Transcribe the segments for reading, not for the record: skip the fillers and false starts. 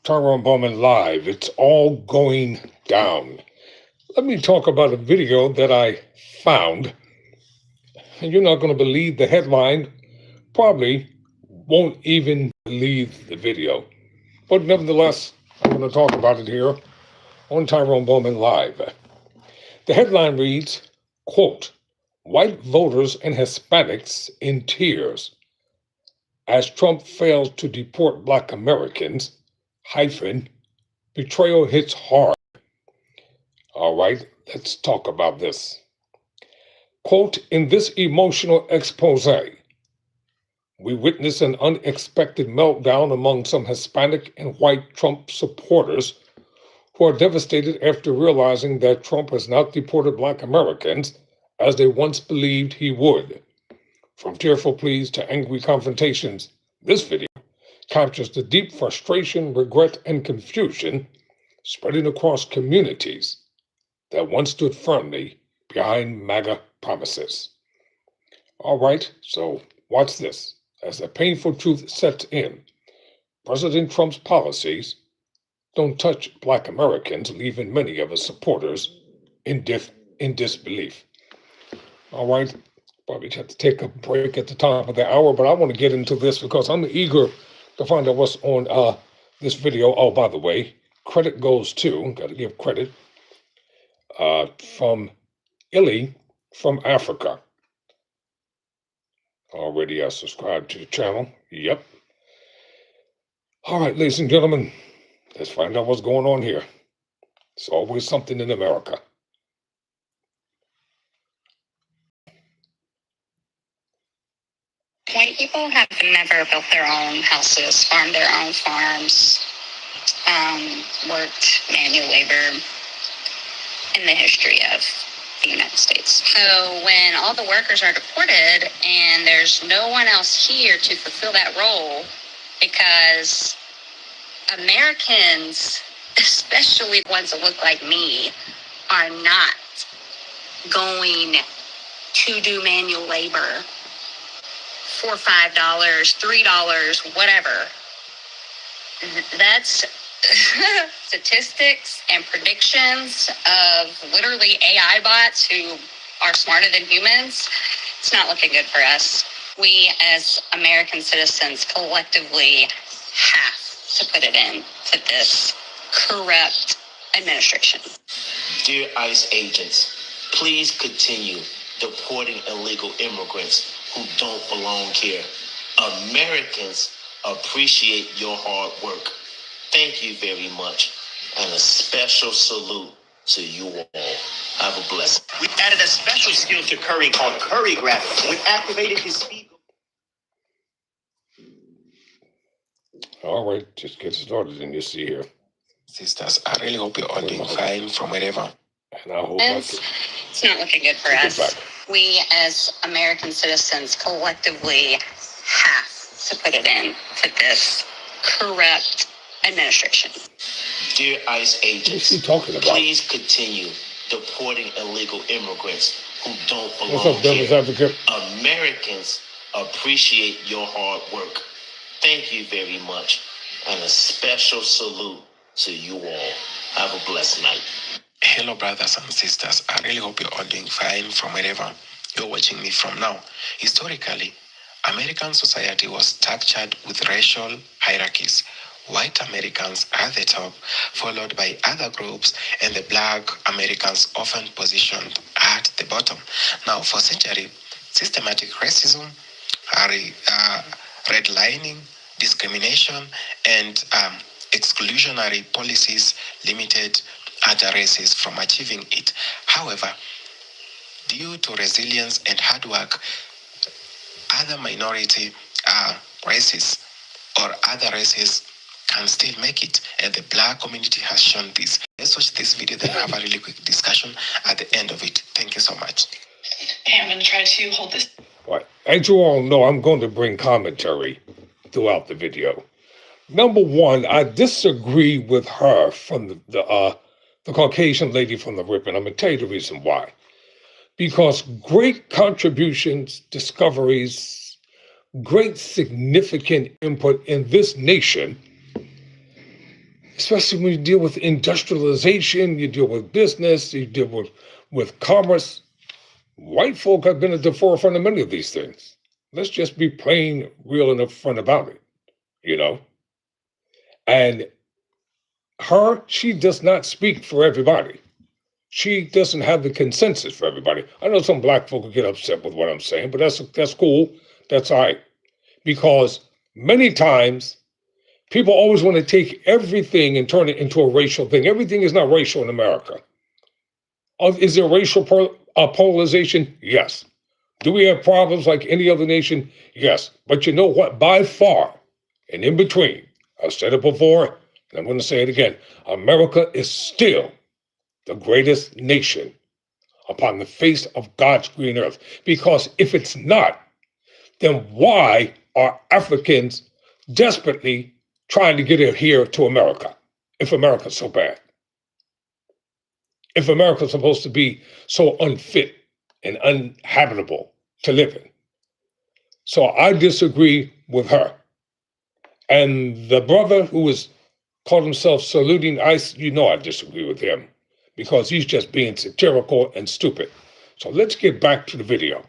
Tyrone Bowman live. It's all going down. Let me talk about a video that I found. And you're not going to believe the headline. Probably won't even believe the video. But nevertheless, I'm going to talk about it here on Tyrone Bowman live. The headline reads, quote, "White voters and Hispanics in tears as Trump fails to deport Black Americans, betrayal hits hard." All right, let's talk about this. Quote, "In this emotional expose, we witness an unexpected meltdown among some Hispanic and white Trump supporters who are devastated after realizing that Trump has not deported Black Americans as they once believed he would. From tearful pleas to angry confrontations, this video captures the deep frustration, regret, and confusion spreading across communities that once stood firmly behind MAGA promises." All right, so watch this. As the painful truth sets in, President Trump's policies don't touch Black Americans, leaving many of his supporters in disbelief. All right, probably have to take a break at the top of the hour, but I want to get into this because I'm eager to find out what's on this video. Oh, by the way, credit goes to, got to give credit, from Elly from Africa. Already I subscribed to the channel. Yep. All right, ladies and gentlemen, let's find out what's going on here. It's always something in America. White people have never built their own houses, farmed their own farms, worked manual labor in the history of the United States. So when all the workers are deported and there's no one else here to fulfill that role, because Americans, especially the ones that look like me, are not going to do manual labor for $5, $3, whatever. That's statistics and predictions of literally AI bots who are smarter than humans. It's not looking good for us. We as American citizens collectively have to put it in to this corrupt administration. Dear ICE agents, please continue deporting illegal immigrants who don't belong here. Americans appreciate your hard work. Thank you very much. And a special salute to you all. Have a blessing. We've added a special skill to Curry called Curry Graphics. We've activated his speed. All right, just get started and you see here. Sisters, I really hope you're all doing fine from wherever. And I hope It's not looking good for us. We as American citizens collectively have to put it in to this corrupt administration. Dear ICE agents, please continue deporting illegal immigrants who don't belong What's up, Devil's here. Advocate? Americans appreciate your hard work. Thank you very much. And a special salute to you all. Have a blessed night. Hello, brothers and sisters. I really hope you're all doing fine from wherever you're watching me from now. Historically, American society was structured with racial hierarchies. White Americans at the top, followed by other groups, and the Black Americans often positioned at the bottom. Now, for centuries, systematic racism, redlining, discrimination, and exclusionary policies limited other races from achieving it. However, due to resilience and hard work, other minority races or other races can still make it, and the Black community has shown this. Let's watch this video, then have a really quick discussion at the end of it. Thank you so much. Okay, I'm going to try to hold this. Right. As you all know, I'm going to bring commentary throughout the video. Number one, I disagree with her from the Caucasian lady from the rip, and I'm going to tell you the reason why. Because great contributions, discoveries, great significant input in this nation especially when you deal with industrialization, you deal with business, you deal with commerce. White folk have been at the forefront of many of these things. Let's just be plain, real, and upfront about it, you know? And she does not speak for everybody. She doesn't have the consensus for everybody. I know some black folk will get upset with what I'm saying, but that's cool. That's all right. Because many times people always want to take everything and turn it into a racial thing. Everything is not racial in America. Is there racial polarization? Yes. Do we have problems like any other nation? Yes. But you know what? By far, and in between, I've said it before, and I'm going to say it again, America is still the greatest nation upon the face of God's green earth. Because if it's not, then why are Africans desperately trying to get here to America if America's so bad? If America's supposed to be so unfit and uninhabitable to live in. So I disagree with her. And the brother who was called himself saluting ICE, you know I disagree with him because he's just being satirical and stupid. So let's get back to the video.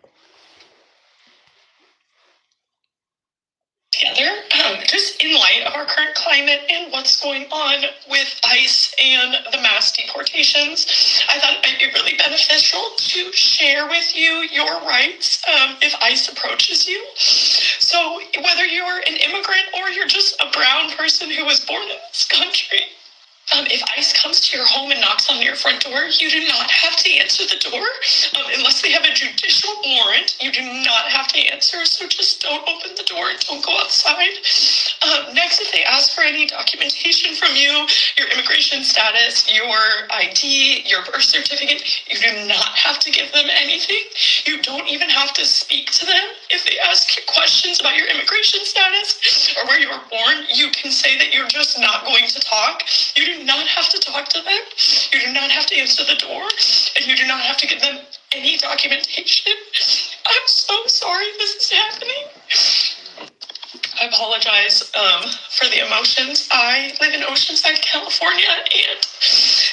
Together, just in light of our current climate and what's going on with ICE and the mass deportations, I thought it might be really beneficial to share with you your rights if ICE approaches you. So whether you're an immigrant or you're just a brown person who was born in this country, if ICE comes to your home and knocks on your front door, you do not have to answer the door unless they have a judicial warrant. You do not have to answer, so just don't open the door and don't go outside. Next, if they ask for any documentation from you, your immigration status, your ID, your birth certificate, you do not have to give them anything. You don't even have to speak to them. If they ask you questions about your immigration status or where you were born, you can say that you're just not going to talk. You do not have to talk to them. You do not have to answer the door, and you do not have to give them any documentation. I'm so sorry this is happening. I apologize for the emotions. I live in Oceanside, California, and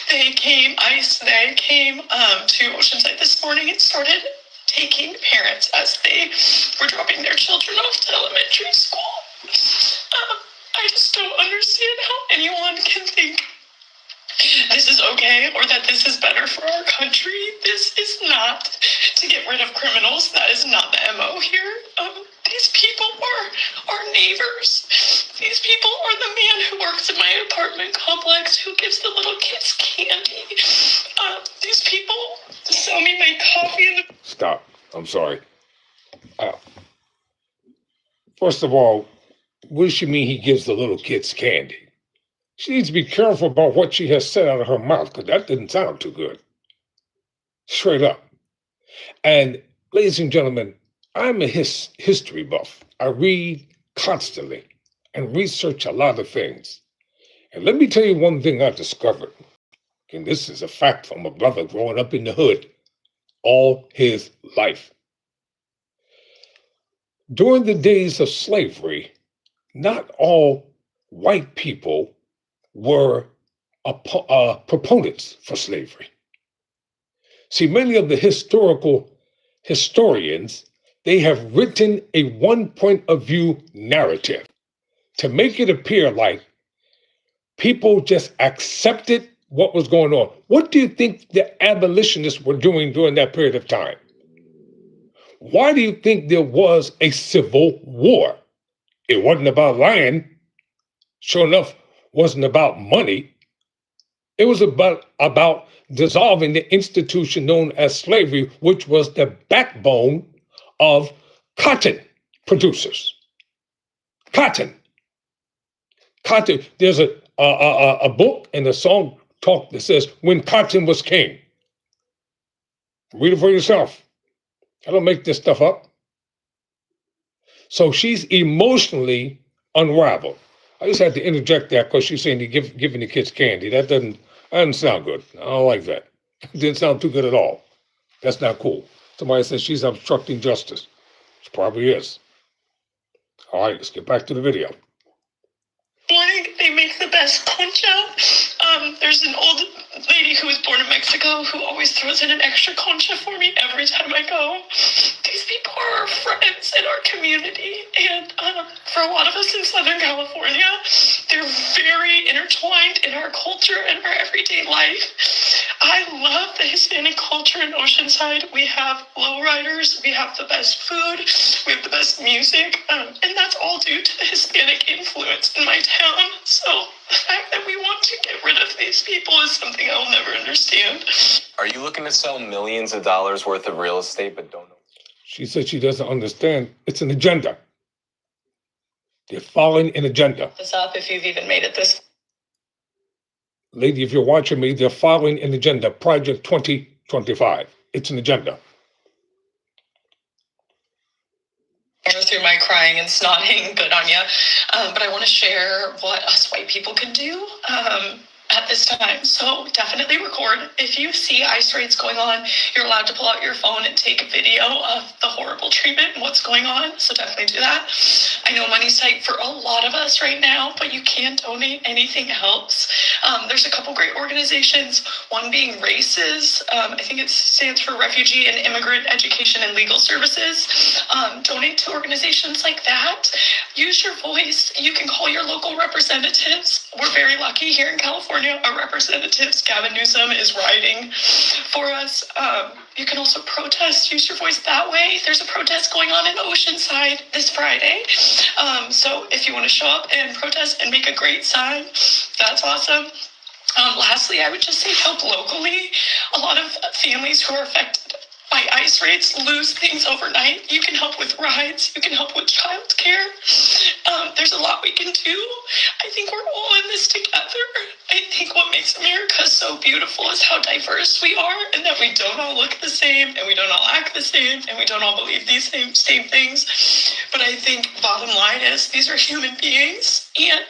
they came to Oceanside this morning and started taking parents as they were dropping their children off to elementary school. I just don't understand how anyone can think this is okay or that this is better for our country. This is not to get rid of criminals. That is not the MO here. These people are our neighbors. These people are the man who works in my apartment complex who gives the little kids candy. These people sell me my coffee in the... Stop. I'm sorry. First of all, what does she mean he gives the little kids candy? She needs to be careful about what she has said out of her mouth, because that didn't sound too good. Straight up. And ladies and gentlemen, I'm a history buff. I read constantly and research a lot of things. And let me tell you one thing I discovered. And this is a fact from a brother growing up in the hood all his life. During the days of slavery, not all white people were proponents for slavery. See, many of the historians, they have written a one point of view narrative to make it appear like people just accepted what was going on. What do you think the abolitionists were doing during that period of time? Why do you think there was a civil war? It wasn't about land. Sure enough, wasn't about money. It was about dissolving the institution known as slavery, which was the backbone of cotton producers. Cotton. There's a book and a song talk that says, "When Cotton Was King." Read it for yourself. I don't make this stuff up. So she's emotionally unraveled. I just had to interject that because she's saying giving the kids candy. That doesn't sound good. I don't like that. It didn't sound too good at all. That's not cool. Somebody says she's obstructing justice. She probably is. All right, let's get back to the video. morning, they make the best concha. There's an old lady who was born in Mexico who always throws in an extra concha for me every time I go. These people are our friends in our community, and for a lot of us in Southern California, they're very intertwined in our culture and our everyday life. I love the Hispanic culture in Oceanside. We have lowriders, we have the best food, we have the best music, and that's all due to the Hispanic influence in my town. So the fact that we want to get rid of these people is something I'll never understand. Are you looking to sell millions of dollars worth of real estate but don't know? She said she doesn't understand. It's an agenda. They're following an agenda. This up if you've even made it this. Lady, if you're watching me, they're following an agenda. Project 2025. It's an agenda. Through my crying and snotting, good on ya. But I want to share what us white people can do at this time. So definitely record. If you see ICE raids going on, you're allowed to pull out your phone and take a video of the horrible treatment and what's going on. So definitely do that. I know money's tight for a lot of us right now, but you can donate. Anything helps. There's a couple great organizations, one being RACES. I think it stands for Refugee and Immigrant Education and Legal Services. Donate to organizations like that. Use your voice. You can call your local representatives. We're very lucky here in California. Our representatives, Gavin Newsom, is riding for us. You can also protest. Use your voice that way. There's a protest going on in Oceanside this Friday. So if you want to show up and protest and make a great sign, that's awesome. Lastly, I would just say help locally. A lot of families who are affected by ICE raids lose things overnight. You can help with rides. You can help with childcare. There's a lot we can do. I think we're all in this together. I think what makes America so beautiful is how diverse we are, and that we don't all look the same, and we don't all act the same, and we don't all believe these same things. But I think bottom line is these are human beings, and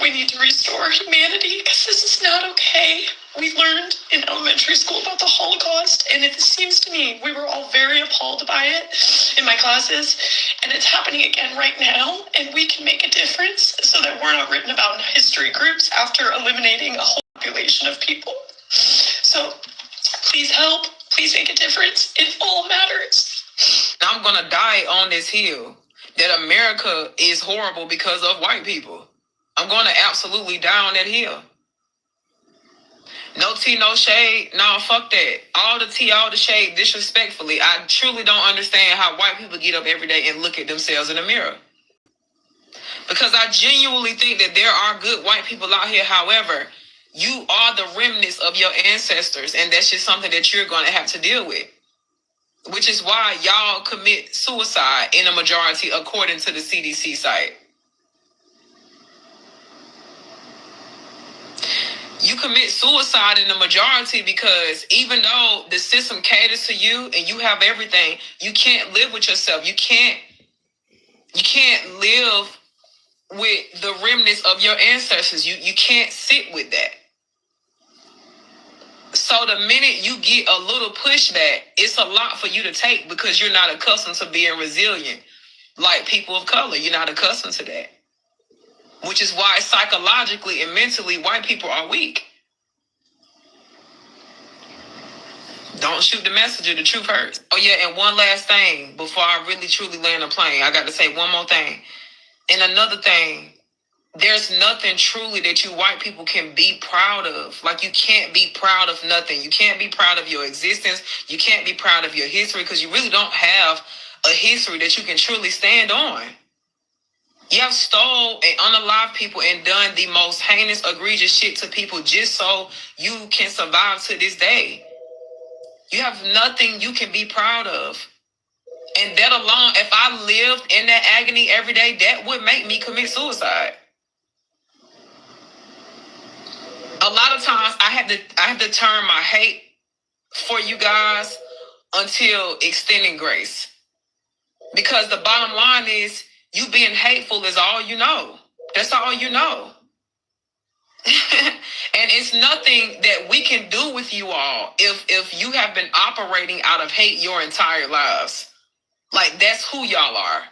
we need to restore humanity because this is not okay. We learned in elementary school about the Holocaust, and it seems to me we were all very appalled by it in my classes, and it's happening again right now, and we can make a difference so that we're not written about in history groups after eliminating a whole population of people. So please help, please make a difference. It all matters. I'm gonna die on this hill that America is horrible because of white people. I'm going to absolutely die on that hill. No tea, no shade. No, fuck that. All the tea, all the shade, disrespectfully. I truly don't understand how white people get up every day and look at themselves in the mirror. Because I genuinely think that there are good white people out here. However, you are the remnants of your ancestors, and that's just something that you're going to have to deal with. Which is why y'all commit suicide in a majority according to the CDC site. You commit suicide in the majority because even though the system caters to you and you have everything, you can't live with yourself. You can't live with the remnants of your ancestors. You can't sit with that. So the minute you get a little pushback, it's a lot for you to take because you're not accustomed to being resilient like people of color. You're not accustomed to that. Which is why psychologically and mentally, white people are weak. Don't shoot the messenger, the truth hurts. Oh yeah, and one last thing before I really truly land a plane. I got to say one more thing. And another thing, there's nothing truly that you white people can be proud of. Like you can't be proud of nothing. You can't be proud of your existence. You can't be proud of your history because you really don't have a history that you can truly stand on. You have stole and unalived people and done the most heinous, egregious shit to people just so you can survive to this day. You have nothing you can be proud of. And that alone, if I lived in that agony every day, that would make me commit suicide. A lot of times I have to turn my hate for you guys until extending grace. Because the bottom line is, you being hateful is all you know. That's all you know. And it's nothing that we can do with you all if you have been operating out of hate your entire lives. Like, that's who y'all are.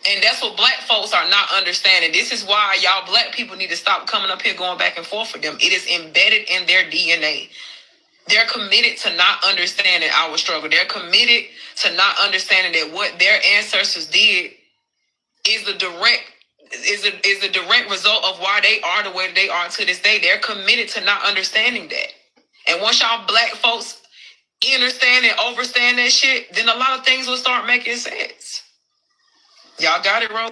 And that's what black folks are not understanding. This is why y'all black people need to stop coming up here going back and forth with them. It is embedded in their DNA. They're committed to not understanding our struggle. They're committed to not understanding that what their ancestors did is the direct result of why they are the way they are to this day. They're committed to not understanding that. And once y'all black folks understand and overstand that shit, then a lot of things will start making sense. Y'all got it, Ro?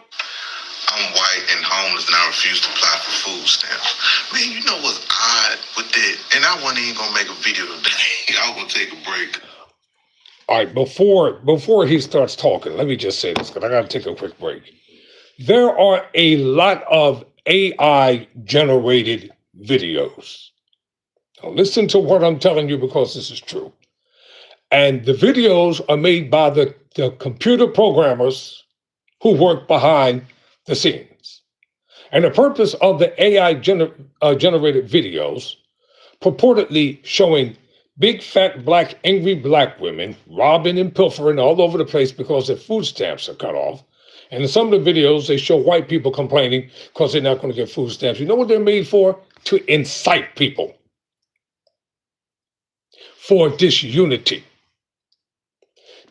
I'm white and homeless and I refuse to apply for food stamps. Man, you know what's odd with that? And I wasn't even gonna make a video today. I was gonna take a break. All right, before he starts talking, let me just say this, because I got to take a quick break. There are a lot of AI-generated videos. Now listen to what I'm telling you, because this is true. And the videos are made by the computer programmers who work behind the scenes. And the purpose of the AI generated videos, purportedly showing big, fat, black, angry black women robbing and pilfering all over the place because their food stamps are cut off. And in some of the videos, they show white people complaining because they're not going to get food stamps. You know what they're made for? To incite people for disunity,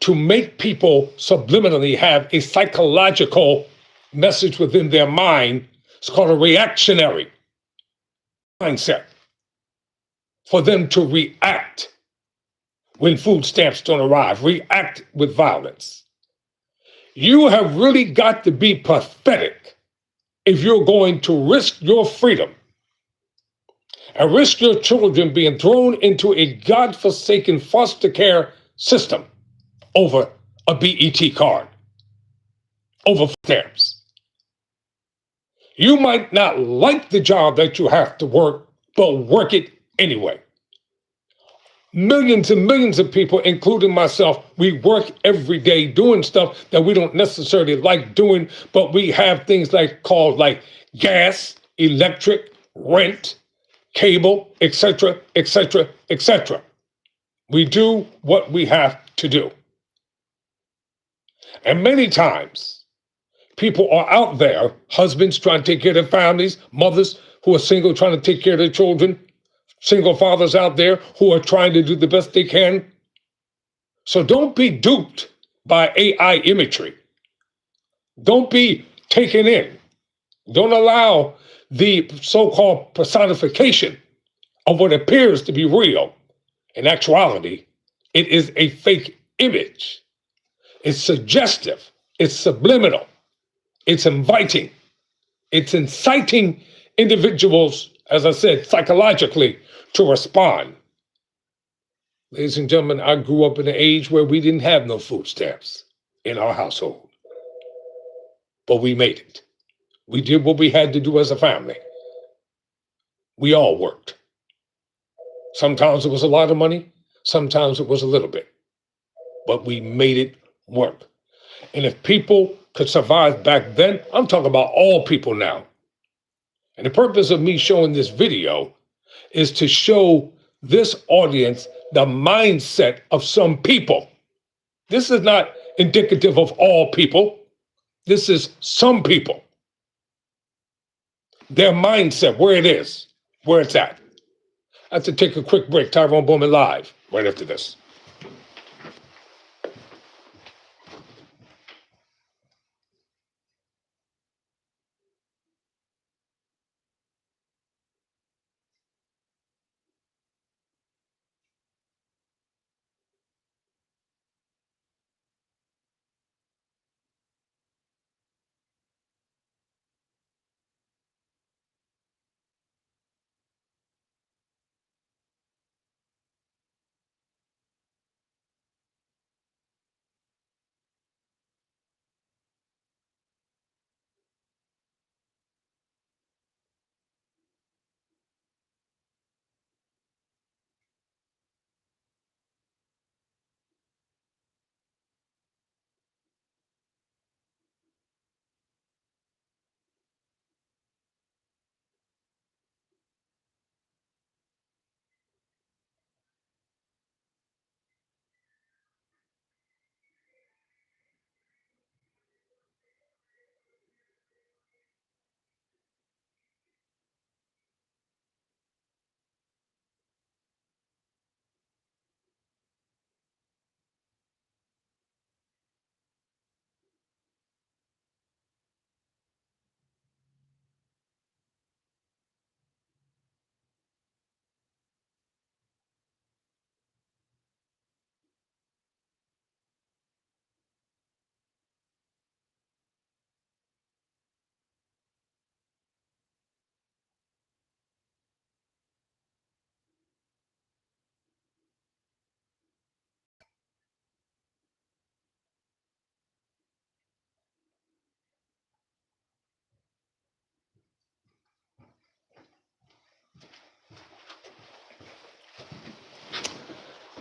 to make people subliminally have a psychological message within their mind. It's called a reactionary mindset, for them to react when food stamps don't arrive, react with violence. You have really got to be pathetic if you're going to risk your freedom and risk your children being thrown into a godforsaken foster care system over a BET card, over stamps. You might not like the job that you have to work, but work it anyway. Millions and millions of people, including myself, we work every day doing stuff that we don't necessarily like doing, but we have things called gas, electric, rent, cable, etc., etc., etc. We do what we have to do. And many times, people are out there, husbands trying to take care of their families, mothers who are single trying to take care of their children, single fathers out there who are trying to do the best they can. So don't be duped by AI imagery. Don't be taken in. Don't allow the so-called personification of what appears to be real. In actuality, it is a fake image. It's suggestive. It's subliminal. It's inviting. It's inciting individuals, as I said, psychologically to respond. Ladies and gentlemen, I grew up in an age where we didn't have no food stamps in our household, but we made it. We did what we had to do as a family. We all worked. Sometimes it was a lot of money, sometimes it was a little bit, but we made it work. And if people could survive back then, I'm talking about all people now. And the purpose of me showing this video is to show this audience the mindset of some people. This is not indicative of all people. This is some people. Their mindset, where it is, where it's at. I have to take a quick break. Tyrone Bowman live right after this.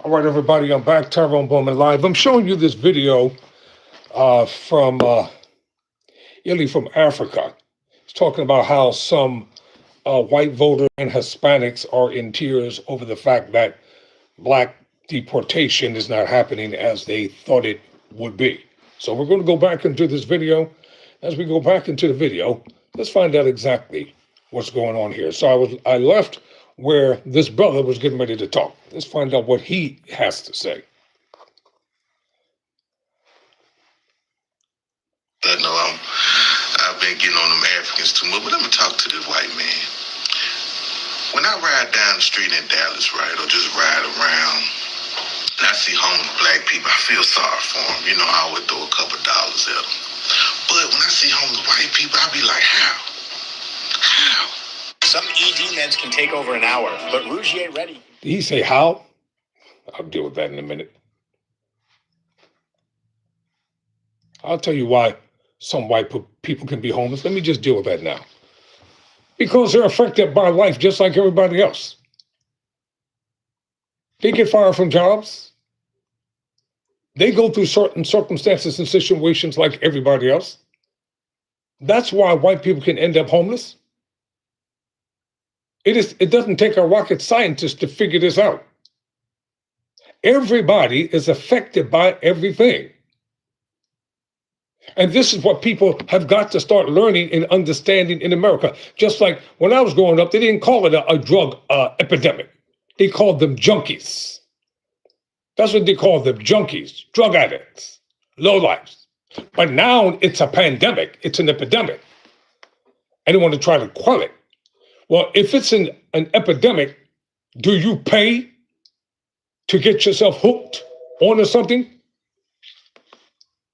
All right, everybody, I'm back, Tyrone Bowman Live. I'm showing you this video from Elly from Africa. He's talking about how some white voters and Hispanics are in tears over the fact that black deportation is not happening as they thought it would be. So we're going to go back into this video. As we go back into the video, let's find out exactly what's going on here. So I left where this brother was getting ready to talk. Let's find out what he has to say. I know I've been getting on them Africans too much, but let me talk to this white man. When I ride down the street in Dallas, right, or just ride around, and I see homeless black people, I feel sorry for them. You know, I would throw a couple dollars at them. But when I see homeless white people, I be like, how? How? Some ED meds can take over an hour, but Rougier Ready. Did he say how? I'll deal with that in a minute. I'll tell you why some white people can be homeless. Let me just deal with that now. Because they're affected by life just like everybody else. They get fired from jobs. They go through certain circumstances and situations like everybody else. That's why white people can end up homeless. It doesn't take a rocket scientist to figure this out. Everybody is affected by everything. And this is what people have got to start learning and understanding in America. Just like when I was growing up, they didn't call it a drug epidemic. They called them junkies. That's what they call them, junkies, drug addicts, lowlifes. But now it's a pandemic. It's an epidemic. And they want to try to quell it. Well, if it's an epidemic, do you pay to get yourself hooked onto something?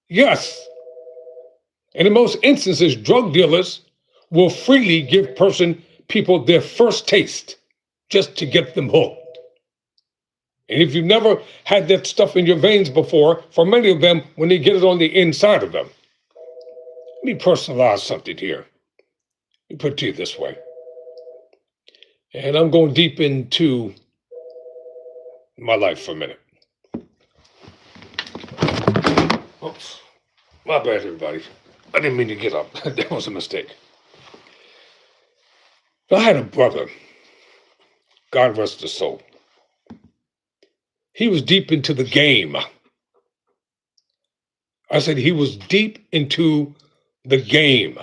Yes. And in most instances, drug dealers will freely give people their first taste just to get them hooked. And if you've never had that stuff in your veins before, for many of them, when they get it on the inside of them, let me personalize something here. Let me put it to you this way. And I'm going deep into my life for a minute. Oops. My bad, everybody. I didn't mean to get up. That was a mistake. I had a brother, God rest his soul. He was deep into the game. I said he was deep into the game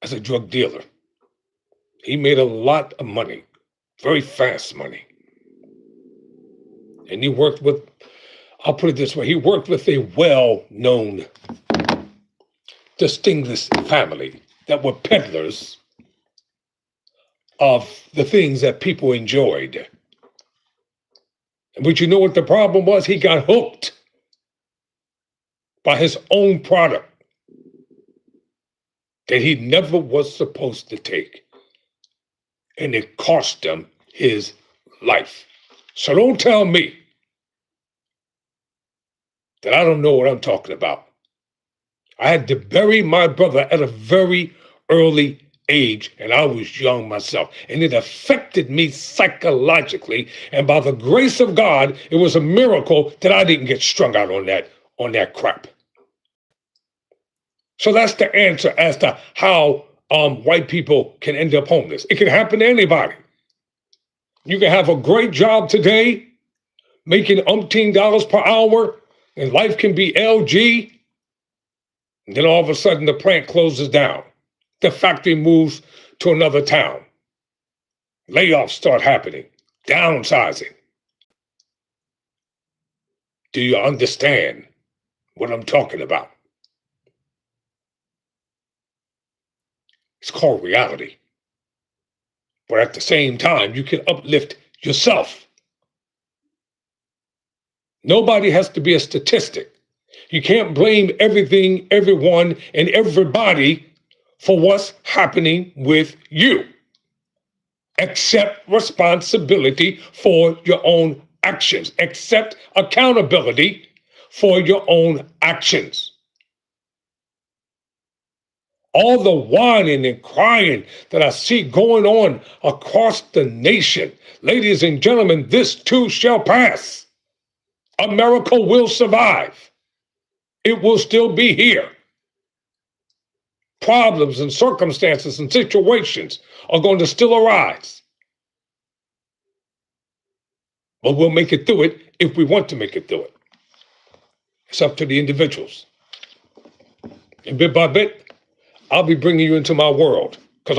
as a drug dealer. He made a lot of money, very fast money. And he worked with, I'll put it this way, he worked with a well-known, distinguished family that were peddlers of the things that people enjoyed. But you know what the problem was? He got hooked by his own product that he never was supposed to take. And it cost him his life. So don't tell me that I don't know what I'm talking about. I had to bury my brother at a very early age, and I was young myself. And it affected me psychologically. And by the grace of God, it was a miracle that I didn't get strung out on that crap. So that's the answer as to how white people can end up homeless. It can happen to anybody. You can have a great job today, making umpteen dollars per hour, and life can be LG. And then all of a sudden the plant closes down. The factory moves to another town. Layoffs start happening. Downsizing. Do you understand what I'm talking about? It's called reality. But at the same time, you can uplift yourself. Nobody has to be a statistic. You can't blame everything, everyone, and everybody for what's happening with you. Accept responsibility for your own actions. Accept accountability for your own actions. all the whining and crying that I see going on across the nation. Ladies and gentlemen, this too shall pass. America will survive. It will still be here. Problems and circumstances and situations are going to still arise. But we'll make it through it if we want to make it through it. It's up to the individuals. And bit by bit, I'll be bringing you into my world. Because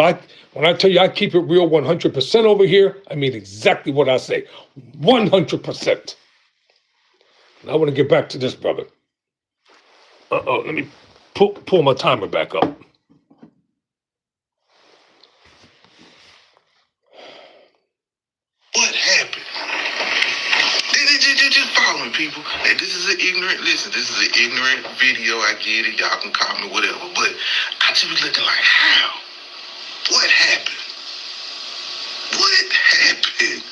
when I tell you I keep it real 100% over here, I mean exactly what I say. 100%. And I want to get back to this, brother. Let me pull my timer back up. What happened? Just follow me, people. Hey, this is an ignorant video. I get it. Y'all can call me whatever. But I just be looking like, how? What happened? What happened?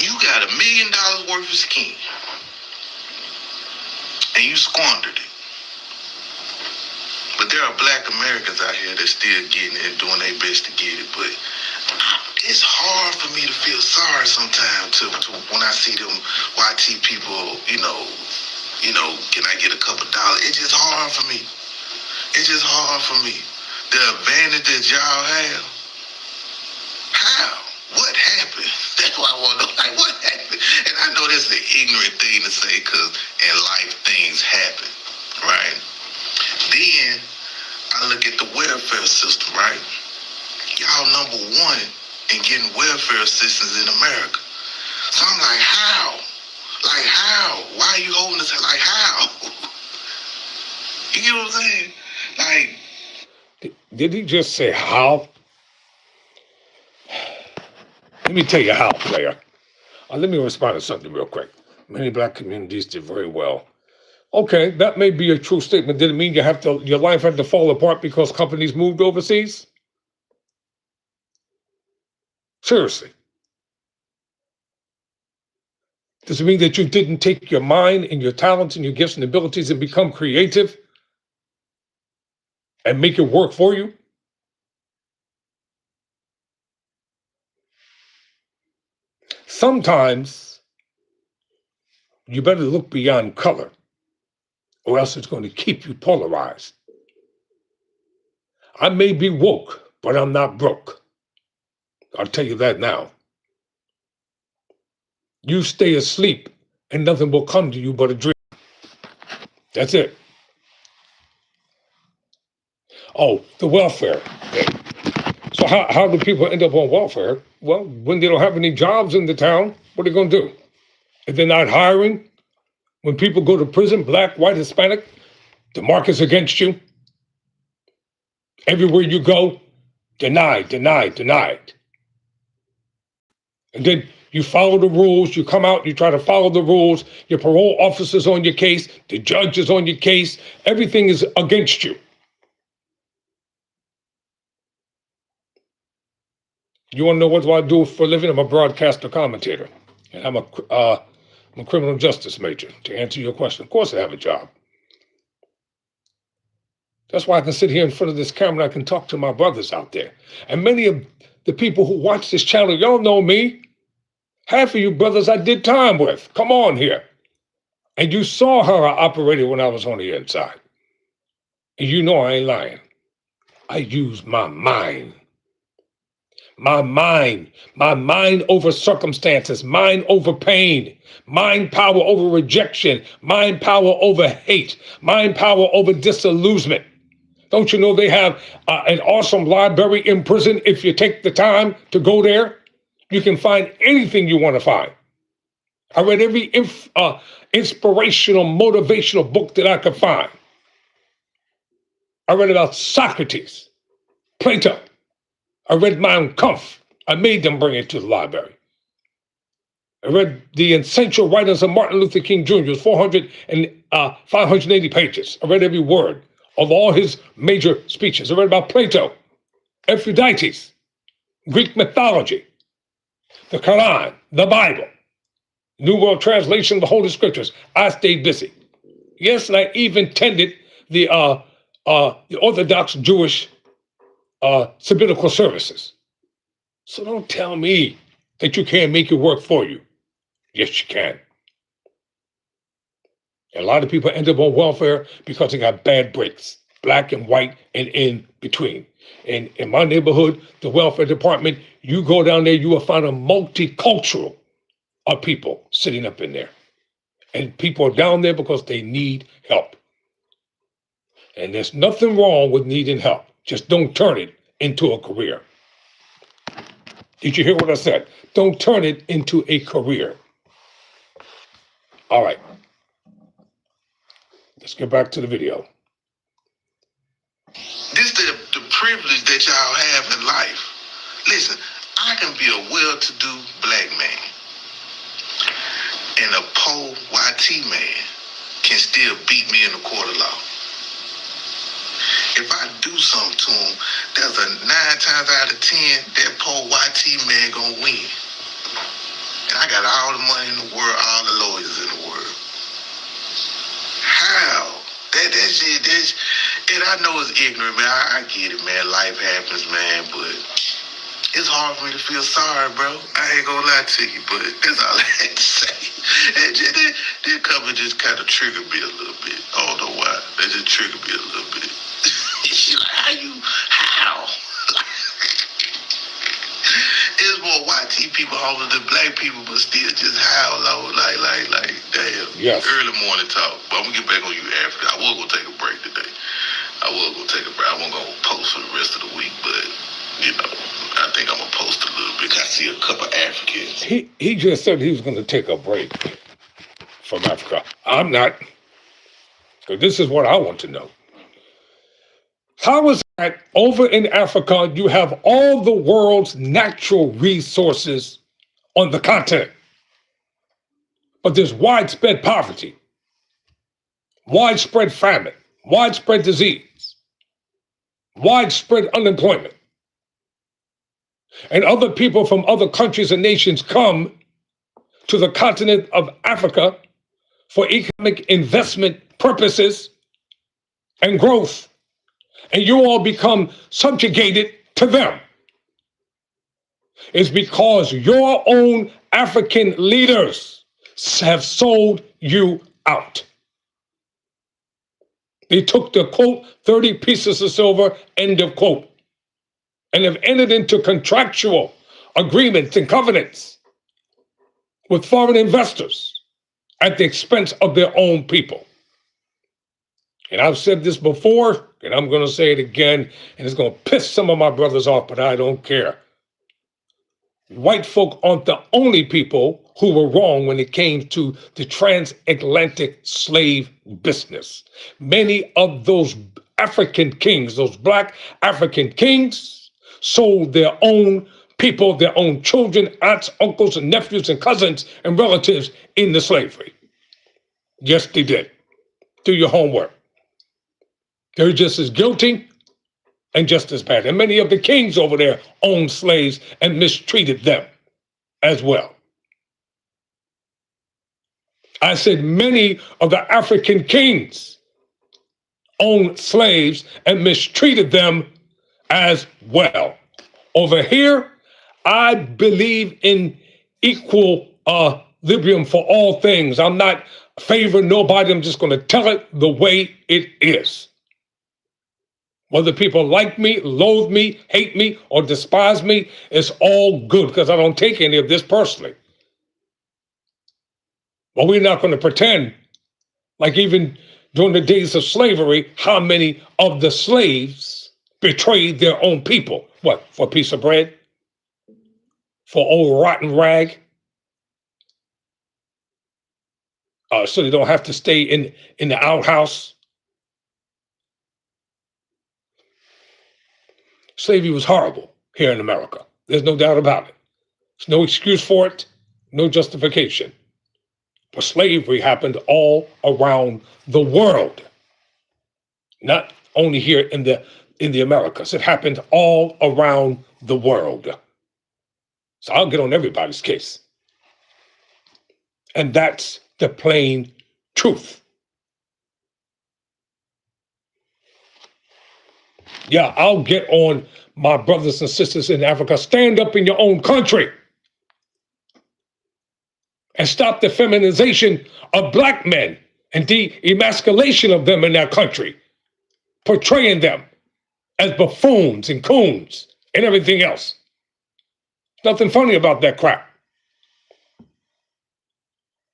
You got $1 million worth of skin. And you squandered it. But there are black Americans out here that's still getting it and doing their best to get it. But it's hard for me to feel sorry sometimes to when I see them YT people, you know, can I get a couple dollars? It's just hard for me. It's just hard for me. The advantage that y'all have. How? What happened? That's what I want to know. Like, what happened? And I know that's an ignorant thing to say because in life things happen, right? Then I look at the welfare system, right? Y'all number one in getting welfare assistance in America. So I'm like, how? Like, how? Why are you holding this? Like, how? You get what I'm saying? Like, did he just say how? Let me tell you how, player. Let me respond to something real quick. Many black communities did very well. Okay, that may be a true statement. Did it mean your life had to fall apart because companies moved overseas? Seriously. Does it mean that you didn't take your mind and your talents and your gifts and abilities and become creative and make it work for you? Sometimes you better look beyond color or else it's going to keep you polarized. I may be woke, but I'm not broke. I'll tell you that now. You stay asleep and nothing will come to you but a dream. That's it. Oh, the welfare thing. So how do people end up on welfare? Well, when they don't have any jobs in the town, what are they going to do? If they're not hiring, when people go to prison, black, white, Hispanic, the market's against you. Everywhere you go, denied. And then you follow the rules, you come out, you try to follow the rules, your parole officer's on your case, the judge is on your case, everything is against you. You want to know what do I do for a living? I'm a broadcaster commentator, and I'm a criminal justice major, to answer your question. Of course I have a job. That's why I can sit here in front of this camera and I can talk to my brothers out there. And many of the people who watch this channel, y'all know me. Half of you brothers I did time with. Come on here. And you saw how I operated when I was on the inside. And you know I ain't lying. I use my mind. My mind over circumstances, mind over pain, mind power over rejection, mind power over hate, mind power over disillusionment. Don't you know they have an awesome library in prison? If you take the time to go there, you can find anything you want to find. I read every inspirational, motivational book that I could find. I read about Socrates, Plato. I read Mein Kampf. I made them bring it to the library. I read the essential writings of Martin Luther King Jr. It was 580 pages. I read every word of all his major speeches. I read about Plato, Ephrodites, Greek mythology, the Quran, the Bible, New World Translation of the Holy Scriptures. I stayed busy. Yes, and I even tended the Orthodox Jewish sabbatical services. So don't tell me that you can't make it work for you. Yes, you can. And a lot of people end up on welfare because they got bad breaks, black and white and in between. And in my neighborhood, the welfare department, you go down there, you will find a multicultural of people sitting up in there. And people are down there because they need help. And there's nothing wrong with needing help. Just don't turn it into a career. Did you hear what I said? Don't turn it into a career. All right. Let's get back to the video. This the privilege that y'all have in life. Listen, I can be a well-to-do black man, and a poor YT man can still beat me in the court of law. If I do something to him, there's a 9 times out of 10 that poor YT man gonna win. And I got all the money in the world, all the lawyers in the world. How? That shit, and I know it's ignorant, man. I get it, man. Life happens, man, but it's hard for me to feel sorry, bro. I ain't gonna lie to you, but that's all I had to say. And that cover just kind of triggered me a little bit. I don't know why. That just triggered me a little bit. How? It's more YT people over than black people, but still just howl low, like, damn. Yes. Early morning talk. But I'm gonna get back on you after. I was gonna take a break today. I wasn't gonna post for the rest of the week, but you know, I think I'm gonna post a little bit. I see a couple Africans. He just said he was gonna take a break from Africa. I'm not. Because this is what I want to know. How is that over in Africa you have all the world's natural resources on the continent, but there's widespread poverty, widespread famine, widespread disease, widespread unemployment, and other people from other countries and nations come to the continent of Africa for economic investment purposes and growth, and you all become subjugated to them? It's because your own African leaders have sold you out. They took the quote, 30 pieces of silver, end of quote, and have entered into contractual agreements and covenants with foreign investors at the expense of their own people. And I've said this before, and I'm going to say it again, and it's going to piss some of my brothers off, but I don't care. White folk aren't the only people who were wrong when it came to the transatlantic slave business. Many of those African kings, those black African kings, sold their own people, their own children, aunts, uncles, and nephews, and cousins, and relatives into slavery. Yes, they did. Do your homework. They're just as guilty and just as bad. And many of the kings over there owned slaves and mistreated them as well. I said many of the African kings owned slaves and mistreated them as well. Over here, I believe in equal liberum for all things. I'm not favoring nobody. I'm just going to tell it the way it is. Whether people like me, loathe me, hate me, or despise me, it's all good because I don't take any of this personally. But we're not going to pretend like even during the days of slavery, how many of the slaves betrayed their own people. What, for a piece of bread? For old rotten rag? So they don't have to stay in the outhouse? Slavery was horrible here in America. There's no doubt about it. There's no excuse for it, no justification. But slavery happened all around the world, not only here in the Americas. It happened all around the world. So I'll get on everybody's case. And that's the plain truth. Yeah, I'll get on my brothers and sisters in Africa. Stand up in your own country and stop the feminization of black men and the emasculation of them in that country, portraying them as buffoons and coons and everything else. Nothing funny about that crap.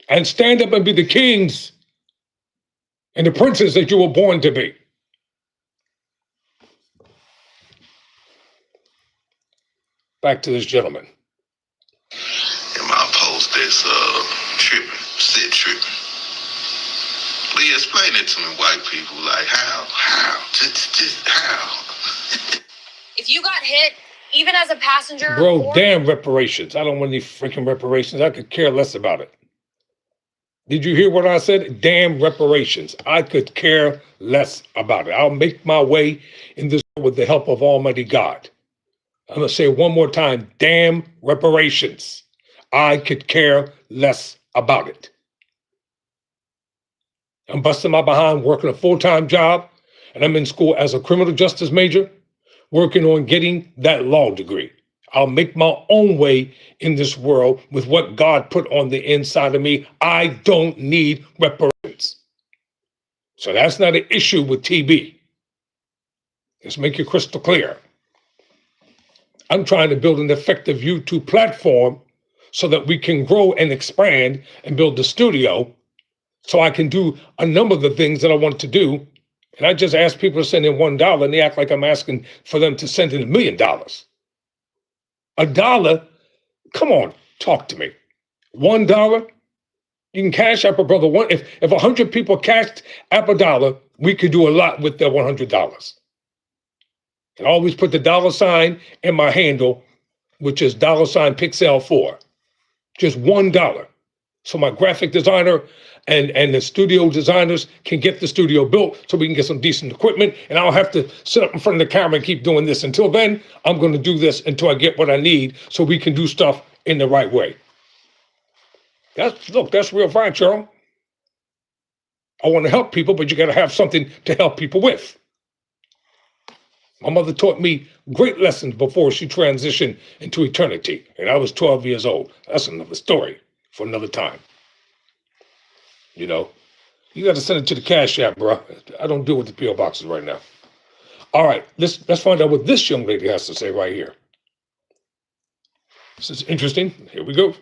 And stand up and be the kings and the princes that you were born to be. Back to this gentleman. And my post that's tripping, sit tripping. Please explain it to me, white people. Like how, just how. If you got hit, even as a passenger, Bro, damn reparations. I don't want any freaking reparations. I could care less about it. Did you hear what I said? Damn reparations. I could care less about it. I'll make my way in this with the help of Almighty God. I'm going to say it one more time. Damn reparations. I could care less about it. I'm busting my behind working a full-time job, and I'm in school as a criminal justice major, working on getting that law degree. I'll make my own way in this world with what God put on the inside of me. I don't need reparations. So that's not an issue with TB. Let's make it crystal clear. I'm trying to build an effective YouTube platform so that we can grow and expand and build the studio so I can do a number of the things that I want to do. And I just ask people to send in $1 and they act like I'm asking for them to send in $1 million. $1? Come on, talk to me. $1? You can cash up a brother one. If 100 people cashed up $1, we could do a lot with the $100. And always put the $ in my handle, which is $Piexel4. Just $1. So my graphic designer and the studio designers can get the studio built so we can get some decent equipment, and I don't have to sit up in front of the camera and keep doing this. Until then, I'm going to do this until I get what I need so we can do stuff in the right way. That's real fine, Cheryl. I want to help people, but you got to have something to help people with. My mother taught me great lessons before she transitioned into eternity, and I was 12 years old. That's another story for another time. You know, you got to send it to the Cash App, bro. I don't deal with the P.O. boxes right now. All right, let's find out what this young lady has to say right here. This is interesting. Here we go.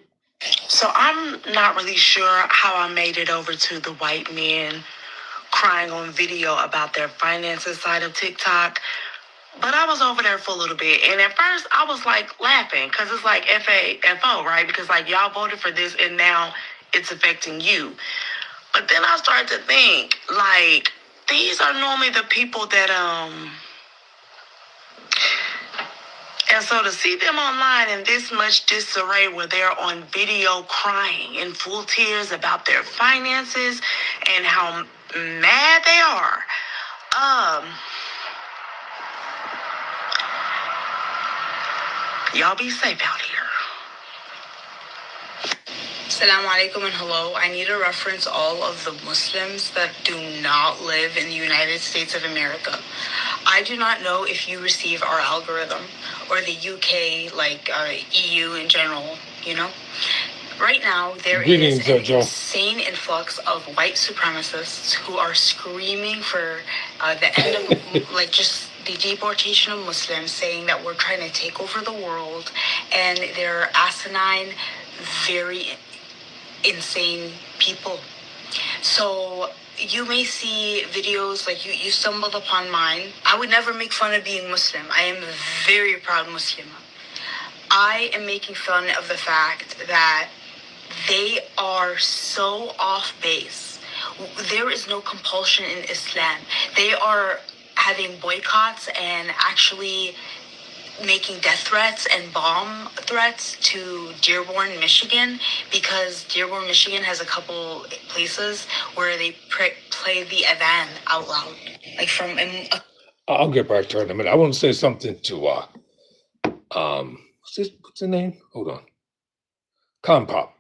So I'm not really sure how I made it over to the white men crying on video about their finances side of TikTok. But I was over there for a little bit. And at first I was like laughing because it's like FAFO, right? Because like y'all voted for this and now it's affecting you. But then I started to think like these are normally the people that and so to see them online in this much disarray where they're on video crying in full tears about their finances and how mad they are. Y'all be safe out here. Assalamu alaikum and hello. I need to reference all of the Muslims that do not live in the United States of America. I do not know if you receive our algorithm or the UK, like EU in general, you know? Right now, there is an insane influx of white supremacists who are screaming for the end of, like, just the deportation of Muslims, saying that we're trying to take over the world, and they're asinine, very insane people. So you may see videos like you stumbled upon mine. I would never make fun of being Muslim. I am a very proud Muslim. I am making fun of the fact that they are so off base. There is no compulsion in Islam. They are having boycotts and actually making death threats and bomb threats to Dearborn, Michigan, because Dearborn, Michigan has a couple places where they play the adhan out loud. Like from... I'll get back to her in a minute. I want to say something to, what's the name? Hold on. Compop.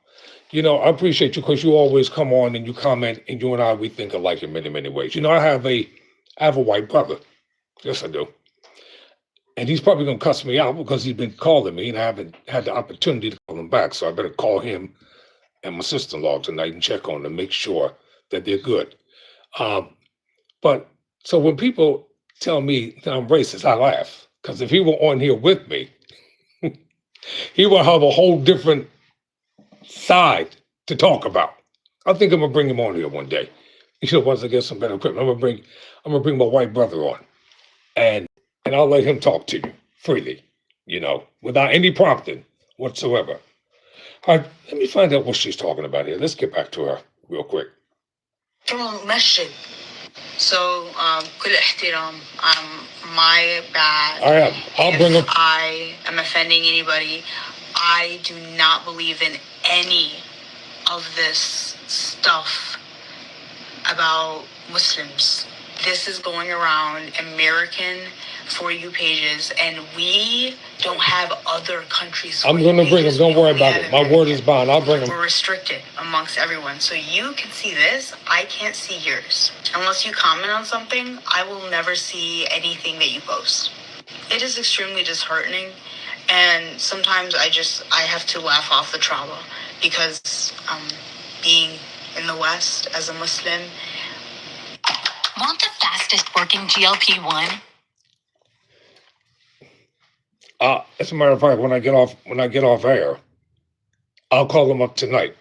You know, I appreciate you because you always come on and you comment, and you and I, we think alike in many, many ways. You know, I have a white brother. Yes, I do. And he's probably going to cuss me out because he's been calling me and I haven't had the opportunity to call him back. So I better call him and my sister-in-law tonight and check on them, make sure that they're good. But so when people tell me that I'm racist, I laugh. Because if he were on here with me, he will have a whole different side to talk about. I think I'm gonna bring him on here one day. Once I get some better equipment, I'm gonna bring my white brother on, and I'll let him talk to you freely, without any prompting whatsoever. All right, let me find out what she's talking about here. Let's get back to her real quick. So, كل احترام, my bad. I am. I'll bring him. If I am offending anybody, I do not believe in any of this stuff about Muslims. This is going around American For You pages, and we don't have other countries. I'm going to bring him. Don't worry about it. My word is bond. I'll bring him. We're restricted amongst everyone. So you can see this. I can't see yours. Unless you comment on something, I will never see anything that you post. It is extremely disheartening. And sometimes I have to laugh off the trauma because being in the West as a Muslim. Want the fastest working GLP-1? As a matter of fact, when I get off air, I'll call him up tonight.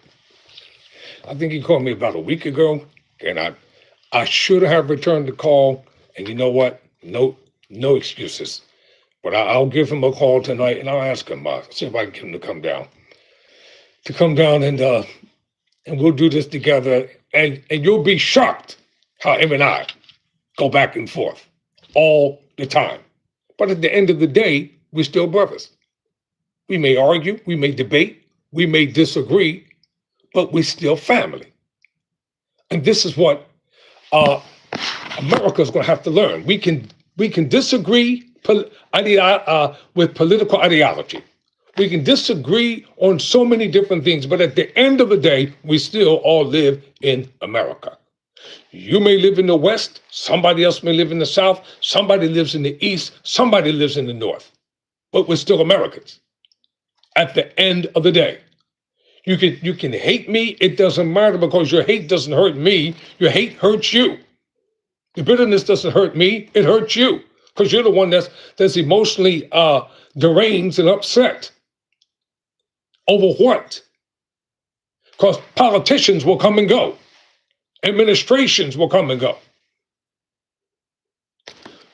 I think he called me about a week ago, and I should have returned the call. And you know what? No excuses. But I'll give him a call tonight, and I'll ask him. See if I can get him to come down, and we'll do this together. And you'll be shocked how him and I go back and forth all the time. But at the end of the day, we're still brothers. We may argue, we may debate, we may disagree, but we're still family. And this is what America's going to have to learn. We can disagree with political ideology. We can disagree on so many different things, but at the end of the day, we still all live in America. You may live in the West, somebody else may live in the South, somebody lives in the East, somebody lives in the North, but we're still Americans. At the end of the day, you can hate me, it doesn't matter because your hate doesn't hurt me, your hate hurts you. The bitterness doesn't hurt me, it hurts you because you're the one that's emotionally deranged and upset. Over what? Because politicians will come and go. Administrations will come and go.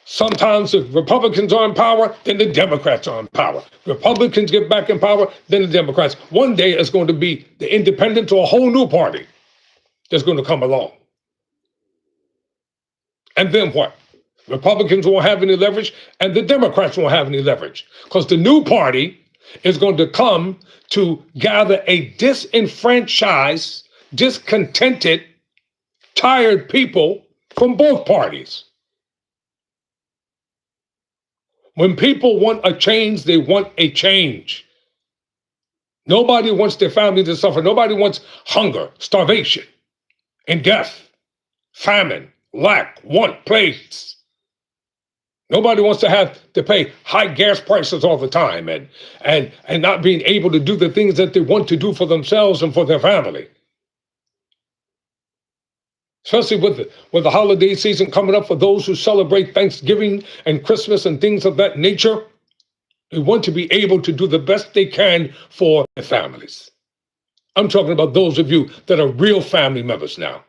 Sometimes the Republicans are in power, then the Democrats are in power. Republicans get back in power, then the Democrats. One day it's going to be the independents or a whole new party that's going to come along. And then what? Republicans won't have any leverage, and the Democrats won't have any leverage. Because the new party is going to come to gather a disenfranchised, discontented, tired people from both parties. When people want a change, they want a change. Nobody wants their family to suffer. Nobody wants hunger, starvation, and death, famine, lack, want, plagues. Nobody wants to have to pay high gas prices all the time and not being able to do the things that they want to do for themselves and for their family. Especially with the holiday season coming up for those who celebrate Thanksgiving and Christmas and things of that nature. They want to be able to do the best they can for their families. I'm talking about those of you that are real family members now.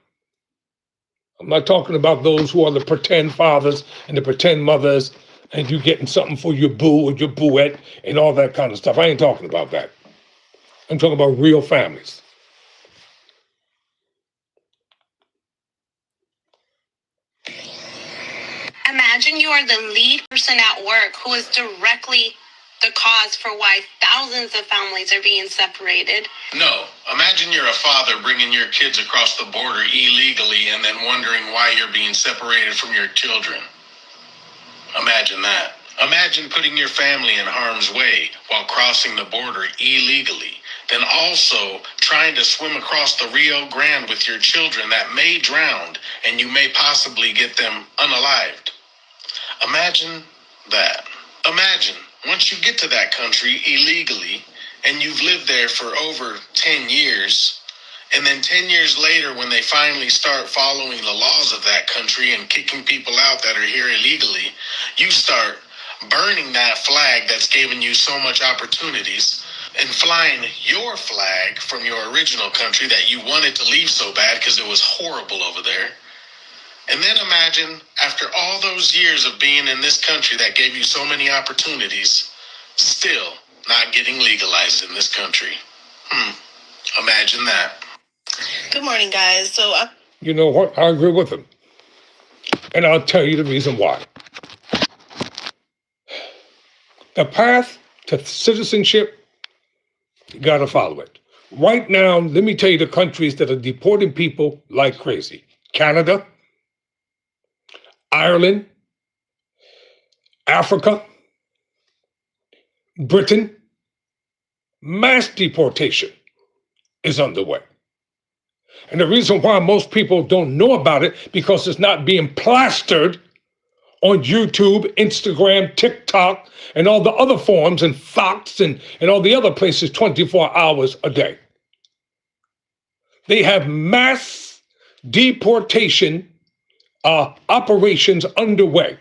I'm not talking about those who are the pretend fathers and the pretend mothers and you getting something for your boo or your booette and all that kind of stuff. I ain't talking about that. I'm talking about real families. Imagine you are the lead person at work who is directly the cause for why thousands of families are being separated. No. Imagine you're a father bringing your kids across the border illegally and then wondering why you're being separated from your children. Imagine that. Imagine putting your family in harm's way while crossing the border illegally, then also trying to swim across the Rio Grande with your children that may drown and you may possibly get them unalived. Imagine that. Imagine, once you get to that country illegally, and you've lived there for over 10 years, and then 10 years later, when they finally start following the laws of that country and kicking people out that are here illegally, you start burning that flag that's given you so much opportunities and flying your flag from your original country that you wanted to leave so bad because it was horrible over there. And then imagine, after all those years of being in this country that gave you so many opportunities, still not getting legalized in this country. Imagine that. Good morning, guys. You know what? I agree with him. And I'll tell you the reason why. The path to citizenship, you got to follow it. Right now, let me tell you the countries that are deporting people like crazy. Canada, Ireland, Africa, Britain. Mass deportation is underway. And the reason why most people don't know about it, because it's not being plastered on YouTube, Instagram, TikTok, and all the other forums, and Fox, and all the other places 24 hours a day. They have mass deportation operations underway.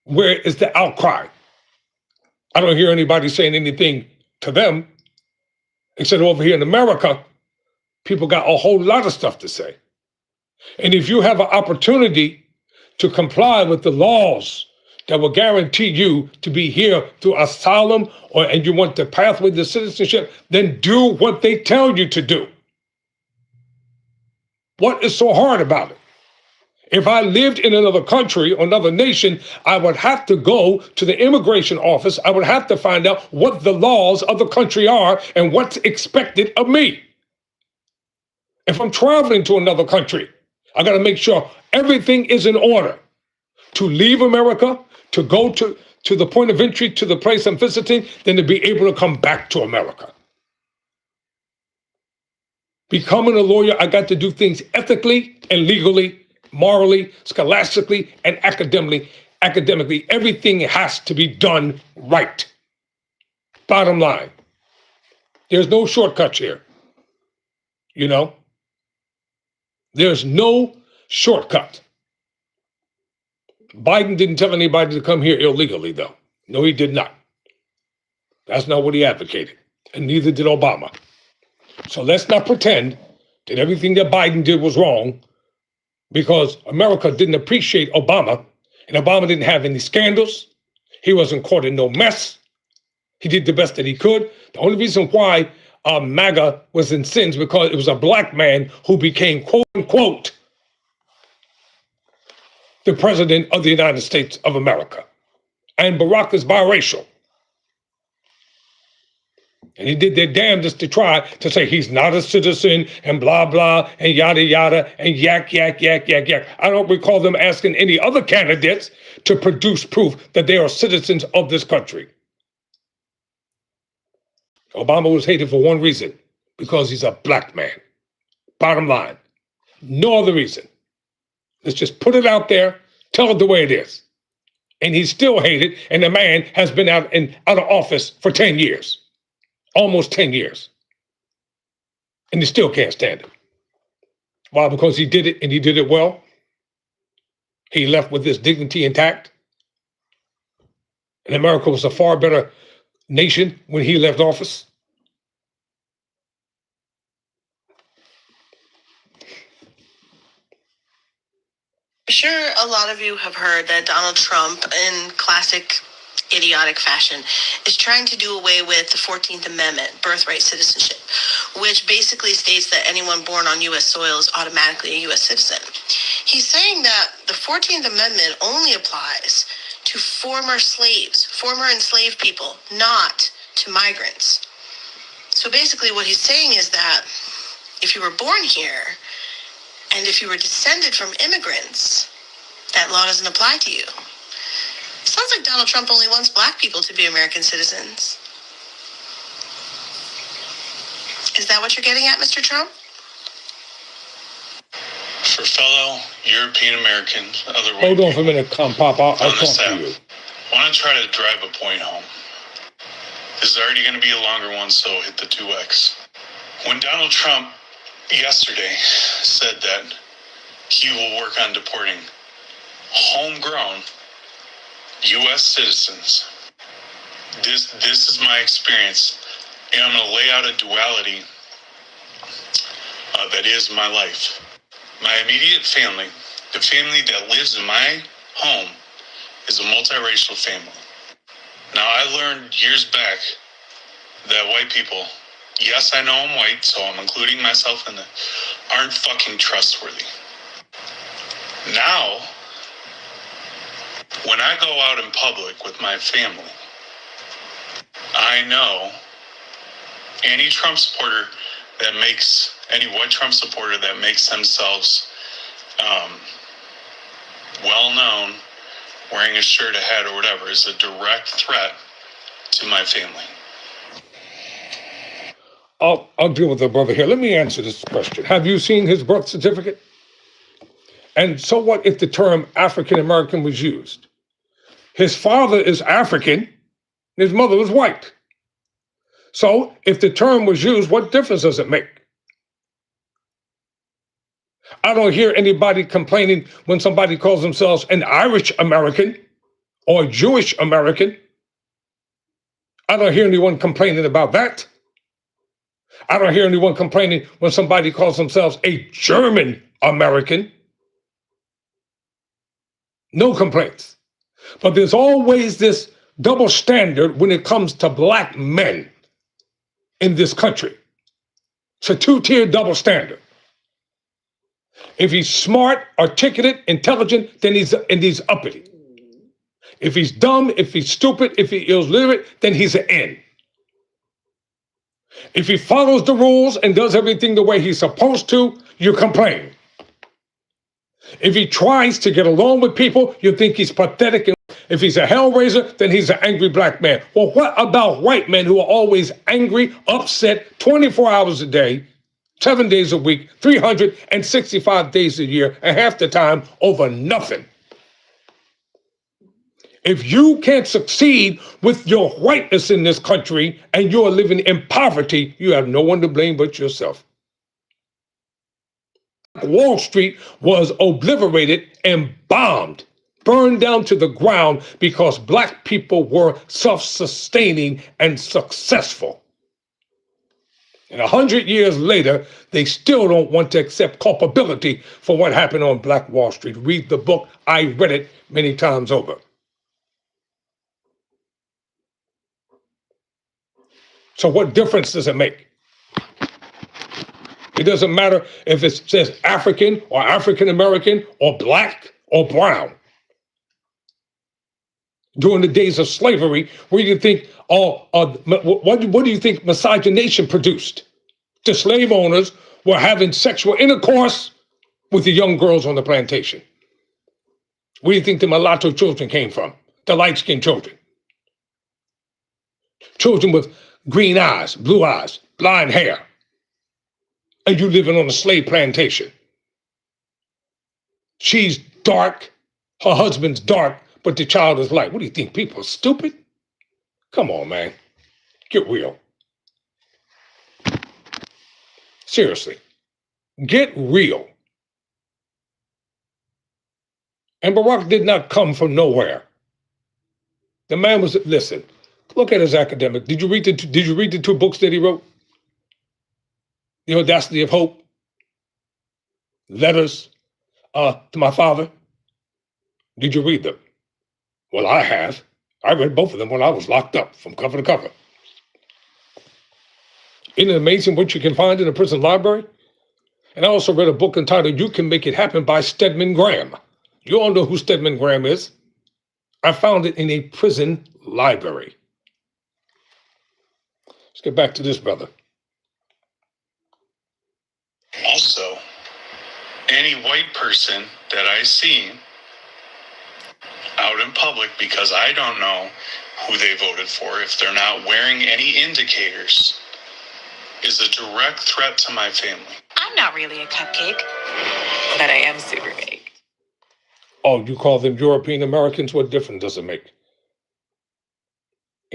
Where is the outcry? I don't hear anybody saying anything to them, except over here in America, people got a whole lot of stuff to say. And if you have an opportunity to comply with the laws that will guarantee you to be here through asylum, and you want the pathway to citizenship, then do what they tell you to do. What is so hard about it? If I lived in another country or another nation, I would have to go to the immigration office. I would have to find out what the laws of the country are and what's expected of me. If I'm traveling to another country, I got to make sure everything is in order to leave America, to go to the point of entry, to the place I'm visiting, then to be able to come back to America. Becoming a lawyer, I got to do things ethically and legally, morally, scholastically, and academically. Everything has to be done right. Bottom line. There's no shortcuts here. You know? There's no shortcut. Biden didn't tell anybody to come here illegally, though. No, he did not. That's not what he advocated. And neither did Obama. So let's not pretend that everything that Biden did was wrong, because America didn't appreciate Obama, and Obama didn't have any scandals. He wasn't caught in no mess. He did the best that he could. The only reason why MAGA was in sins because it was a black man who became, quote unquote, the president of the United States of America. And Barack is biracial. And he did their damnedest to try to say he's not a citizen and blah, blah, and yada, yada, and yak, yak, yak, yak, yak. I don't recall them asking any other candidates to produce proof that they are citizens of this country. Obama was hated for one reason, because he's a black man. Bottom line. No other reason. Let's just put it out there, tell it the way it is. And he's still hated, and the man has been out of office for 10 years. Almost 10 years. And you still can't stand him. Why? Because he did it, and he did it well. He left with his dignity intact. And America was a far better nation when he left office. Sure, a lot of you have heard that Donald Trump, in classic idiotic fashion, is trying to do away with the 14th Amendment, birthright citizenship, which basically states that anyone born on U.S. soil is automatically a U.S. citizen. He's saying that the 14th Amendment only applies to former slaves, former enslaved people, not to migrants. So basically what he's saying is that if you were born here, and if you were descended from immigrants, that law doesn't apply to you. Sounds like Donald Trump only wants black people to be American citizens. Is that what you're getting at, Mr. Trump? For fellow European Americans, otherwise. Hold on for a minute, Pop. I'll talk to you. want to try to drive a point home. This is already going to be a longer one, so hit the 2x. When Donald Trump yesterday said that he will work on deporting homegrown U.S. citizens, this is my experience, and I'm going to lay out a duality that is my life. My immediate family, the family that lives in my home, is a multiracial family. Now, I learned years back that white people, yes, I know I'm white, so I'm including myself in it, aren't fucking trustworthy. Now, when I go out in public with my family, I know any Trump supporter that makes, any white Trump supporter that makes themselves well-known, wearing a shirt, a hat, or whatever, is a direct threat to my family. I'll deal with the brother here. Let me answer this question. Have you seen his birth certificate? And so what if the term African American was used? His father is African, his mother was white. So if the term was used, what difference does it make? I don't hear anybody complaining when somebody calls themselves an Irish American or Jewish American. I don't hear anyone complaining about that. I don't hear anyone complaining when somebody calls themselves a German American. No complaints. But there's always this double standard when it comes to black men in this country. It's a two-tier double standard. If he's smart, articulate, intelligent, then he's uppity. If he's dumb, if he's stupid, if he illiterate, then he's an N. If he follows the rules and does everything the way he's supposed to, you complain. If he tries to get along with people, you think he's pathetic. If he's a hellraiser, then he's an angry black man. Well, what about white men who are always angry, upset, 24 hours a day, 7 days a week, 365 days a year, and half the time over nothing? If you can't succeed with your whiteness in this country and you're living in poverty, you have no one to blame but yourself. Wall Street was obliterated and bombed, burned down to the ground because black people were self-sustaining and successful. And 100 years later, they still don't want to accept culpability for what happened on Black Wall Street. Read the book. I read it many times over. So what difference does it make? It doesn't matter if it says African or African American or black or brown. During the days of slavery, where do you think what do you think miscegenation produced? The slave owners were having sexual intercourse with the young girls on the plantation. Where do you think the mulatto children came from? The light-skinned children. Children with green eyes, blue eyes, blonde hair. And you living on a slave plantation. She's dark, her husband's dark, but the child is light. What do you think? People are stupid? Come on, man. Get real. Seriously. Get real. And Barack did not come from nowhere. The man was, listen, look at his academic. Did you read the two books that he wrote? The Audacity of Hope, Letters to My Father. Did you read them? Well, I have. I read both of them when I was locked up from cover to cover. Isn't it amazing what you can find in a prison library? And I also read a book entitled You Can Make It Happen by Stedman Graham. You all know who Stedman Graham is. I found it in a prison library. Let's get back to this brother. Also, any white person that I see out in public, because I don't know who they voted for, if they're not wearing any indicators, is a direct threat to my family. I'm not really a cupcake, but I am super big. Oh, you call them European Americans? What difference does it make?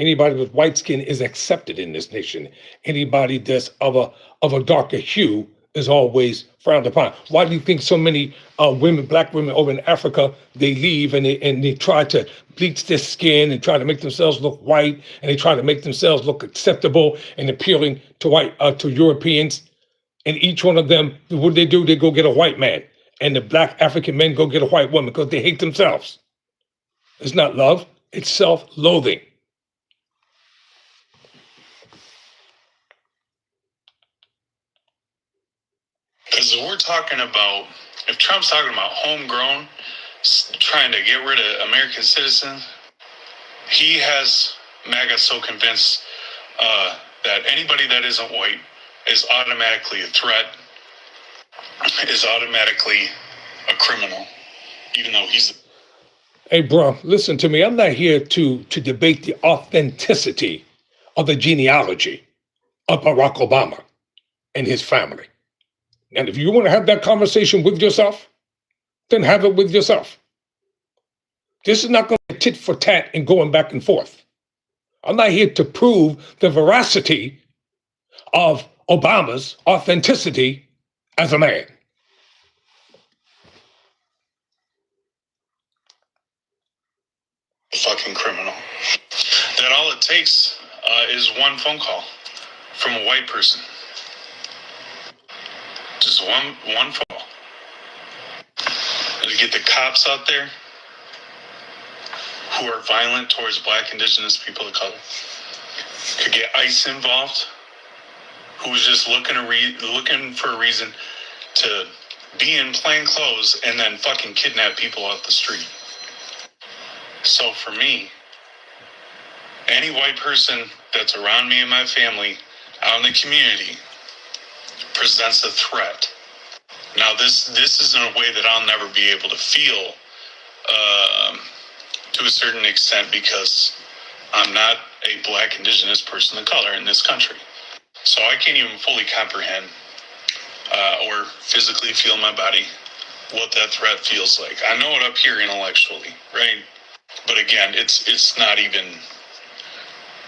Anybody with white skin is accepted in this nation. Anybody that's of a darker hue is always frowned upon. Why do you think so many women, black women over in Africa, they leave and they try to bleach their skin and try to make themselves look white, and they try to make themselves look acceptable and appealing to Europeans? And each one of them, what do? They go get a white man. And the black African men go get a white woman because they hate themselves. It's not love, it's self-loathing. Because we're talking about, if Trump's talking about homegrown, trying to get rid of American citizens, he has MAGA so convinced that anybody that isn't white is automatically a threat, is automatically a criminal, even though he's... Hey, bro, listen to me. I'm not here to debate the authenticity of the genealogy of Barack Obama and his family. And if you want to have that conversation with yourself, then have it with yourself. This is not going to be tit for tat and going back and forth. I'm not here to prove the veracity of Obama's authenticity as a man. Fucking criminal. That all it takes is one phone call from a white person. Just one phone call. To get the cops out there who are violent towards black, indigenous people of color. Could get ICE involved, who was just looking for a reason to be in plain clothes and then fucking kidnap people off the street. So for me, any white person that's around me and my family out in the community presents a threat. Now this is in a way that I'll never be able to feel to a certain extent, because I'm not a black, indigenous person of color in this country. So I can't even fully comprehend or physically feel in my body what that threat feels like. I know it up here intellectually, right? But again, it's not even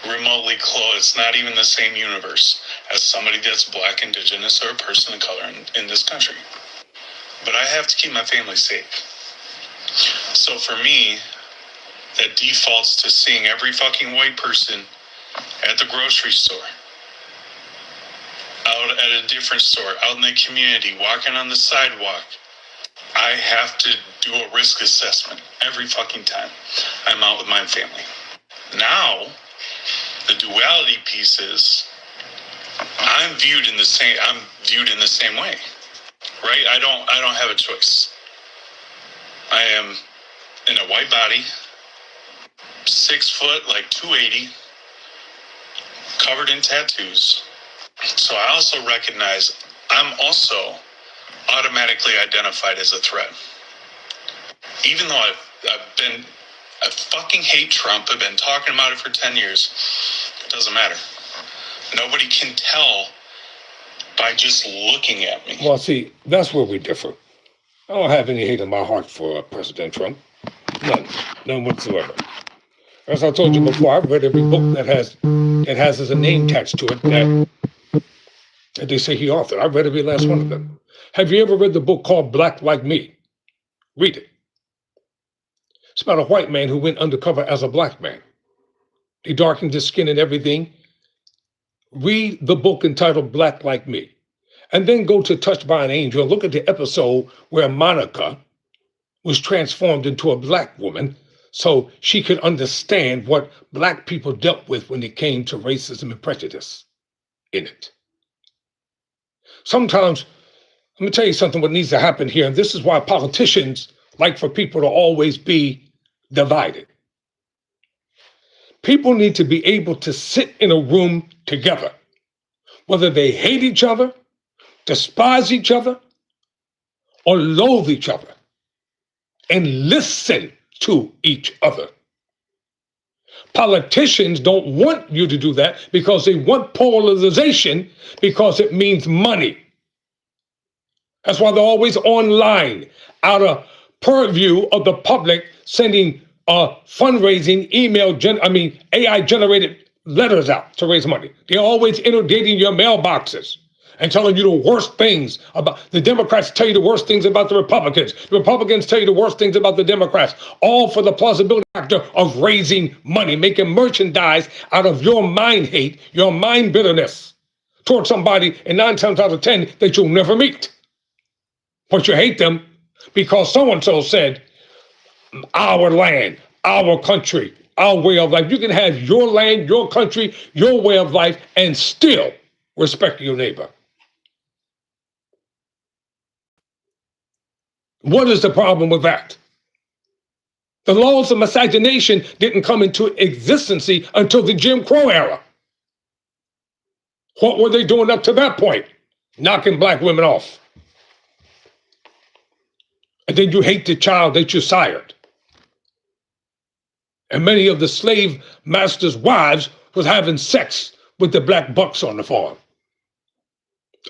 remotely close. It's not even the same universe as somebody that's black, indigenous, or a person of color in this country. But I have to keep my family safe. So for me, that defaults to seeing every fucking white person at the grocery store, out at a different store, out in the community, walking on the sidewalk. I have to do a risk assessment every fucking time I'm out with my family. Now, the duality piece is I'm viewed in the same way, right? I don't have a choice. I am in a white body, 6 foot, like 280, covered in tattoos. So I also recognize I'm also automatically identified as a threat. Even though I fucking hate Trump, I've been talking about it for 10 years, it doesn't matter. Nobody can tell by just looking at me. Well, see, that's where we differ. I don't have any hate in my heart for President Trump. None whatsoever. As I told you before, I've read every book that has as a name attached to it that they say he authored. I've read every last one of them. Have you ever read the book called Black Like Me? Read it. It's about a white man who went undercover as a black man. He darkened his skin and everything. Read the book entitled Black Like Me. And then go to Touched by an Angel and look at the episode where Monica was transformed into a black woman so she could understand what black people dealt with when it came to racism and prejudice in it. Sometimes, let me tell you something what needs to happen here, and this is why politicians like for people to always be divided. People need to be able to sit in a room together, whether they hate each other, despise each other, or loathe each other, and listen to each other. Politicians don't want you to do that because they want polarization because it means money. That's why they're always online, out of purview of the public, sending fundraising AI generated letters out to raise money. They're always inundating your mailboxes and telling you the worst things about the Democrats. Tell you the worst things about the Republicans. The Republicans tell you the worst things about the Democrats, all for the plausibility factor of raising money, making merchandise out of your mind hate, your mind bitterness towards somebody, and 9 times out of 10 that you'll never meet. But you hate them because so-and-so said, our land, our country, our way of life. You can have your land, your country, your way of life, and still respect your neighbor. What is the problem with that? The laws of miscegenation didn't come into existence until the Jim Crow era. What were they doing up to that point? Knocking black women off. And then you hate the child that you sired. And many of the slave masters' wives was having sex with the black bucks on the farm.